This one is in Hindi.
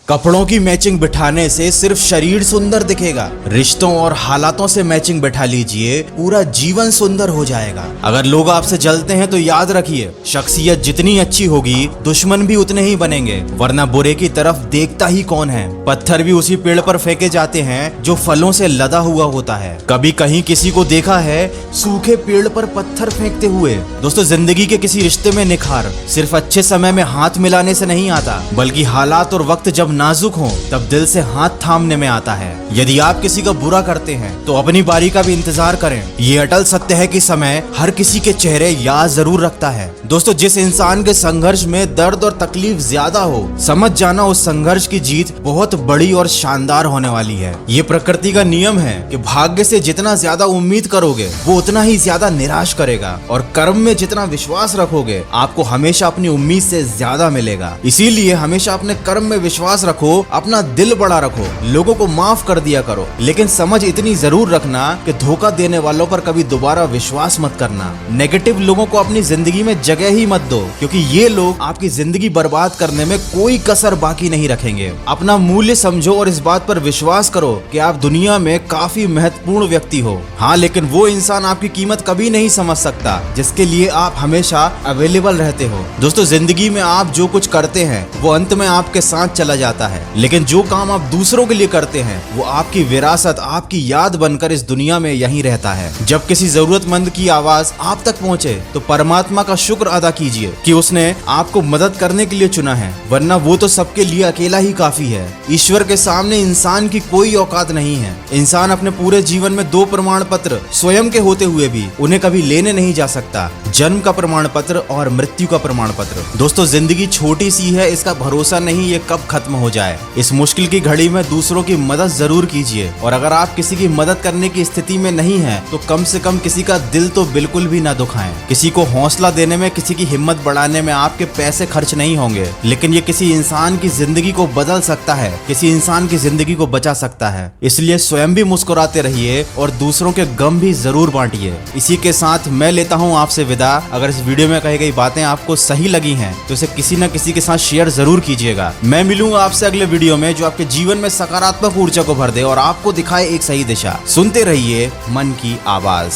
कपड़ों की मैचिंग बिठाने से सिर्फ शरीर सुंदर दिखेगा, रिश्तों और हालातों से मैचिंग बिठा लीजिए, पूरा जीवन सुंदर हो जाएगा। अगर लोग आपसे जलते हैं तो याद रखिए, शख्सियत जितनी अच्छी होगी दुश्मन भी उतने ही बनेंगे, वरना बुरे की तरफ देखता ही कौन है। पत्थर भी उसी पेड़ पर फेंके जाते हैं जो फलों से लदा हुआ होता है। कभी कहीं किसी को देखा है सूखे पेड़ पर पत्थर फेंकते हुए? दोस्तों, जिंदगी के किसी रिश्ते में निखार सिर्फ अच्छे समय में हाथ मिलाने से नहीं आता, बल्कि हालात और वक्त जब नाजुक हो तब दिल से हाथ थामने में आता है। यदि आप किसी का बुरा करते हैं तो अपनी बारी का भी इंतजार करें। ये अटल सत्य है कि समय हर किसी के चेहरे याद जरूर रखता है। दोस्तों, जिस इंसान के संघर्ष में दर्द और तकलीफ ज्यादा हो, समझ जाना उस संघर्ष की जीत बहुत बड़ी और शानदार होने वाली है। ये प्रकृति का नियम है कि भाग्य से जितना ज्यादा उम्मीद करोगे वो उतना ही ज्यादा निराश करेगा, और कर्म में जितना विश्वास रखोगे आपको हमेशा अपनी उम्मीद से ज्यादा मिलेगा। इसीलिए हमेशा अपने कर्म में विश्वास रखो, अपना दिल बड़ा रखो, लोगों को माफ कर दिया करो, लेकिन समझ इतनी जरूर रखना कि धोखा देने वालों पर कभी दोबारा विश्वास मत करना। नेगेटिव लोगों को अपनी जिंदगी में जगह ही मत दो, क्योंकि ये लोग आपकी जिंदगी बर्बाद करने में कोई कसर बाकी नहीं रखेंगे। अपना मूल्य समझो और इस बात पर विश्वास करो कि आप दुनिया में काफी महत्वपूर्ण व्यक्ति हो। हाँ, लेकिन वो इंसान आपकी कीमत कभी नहीं समझ सकता जिसके लिए आप हमेशा अवेलेबल रहते हो। दोस्तों, जिंदगी में आप जो कुछ करते हैं वो अंत में आपके साथ चला जाता है, लेकिन जो काम आप दूसरों के लिए करते हैं वो आपकी विरासत, आपकी याद बनकर इस दुनिया में यहीं रहता है। जब किसी जरूरतमंद की आवाज आप तक पहुंचे तो परमात्मा का शुक्र अदा कीजिए कि उसने आपको मदद करने के लिए चुना है, वरना वो तो सबके लिए अकेला ही काफी है। ईश्वर के सामने इंसान की कोई औकात नहीं है। इंसान अपने पूरे जीवन में 2 प्रमाण पत्र स्वयं के होते हुए भी उन्हें कभी लेने नहीं जा सकता, जन्म का प्रमाण पत्र और मृत्यु का प्रमाण पत्र। दोस्तों, जिंदगी छोटी सी है, इसका भरोसा नहीं ये कब खत्म हो जाए। इस मुश्किल की घड़ी में दूसरों की मदद जरूर कीजिए, और अगर आप किसी की मदद करने की स्थिति में नहीं है तो कम से कम किसी का दिल तो बिल्कुल भी ना दुखाएं। किसी को हौसला देने में, किसी की हिम्मत बढ़ाने में आपके पैसे खर्च नहीं होंगे, लेकिन ये किसी इंसान की जिंदगी को बदल सकता है, किसी इंसान की जिंदगी को बचा सकता है। इसलिए स्वयं भी मुस्कुराते रहिए और दूसरों के गम भी जरूर बांटिए। इसी के साथ मैं लेता हूँ आपसे विदा। अगर इस वीडियो में कही गई बातें आपको सही लगी हैं तो इसे किसी न किसी के साथ शेयर जरूर कीजिएगा। मैं मिलूंगा आपसे अगले वीडियो में जो आपके जीवन में सकारात्मक ऊर्जा को भर दे और आपको दिखाए एक सही दिशा। सुनते रहिए मन की आवाज।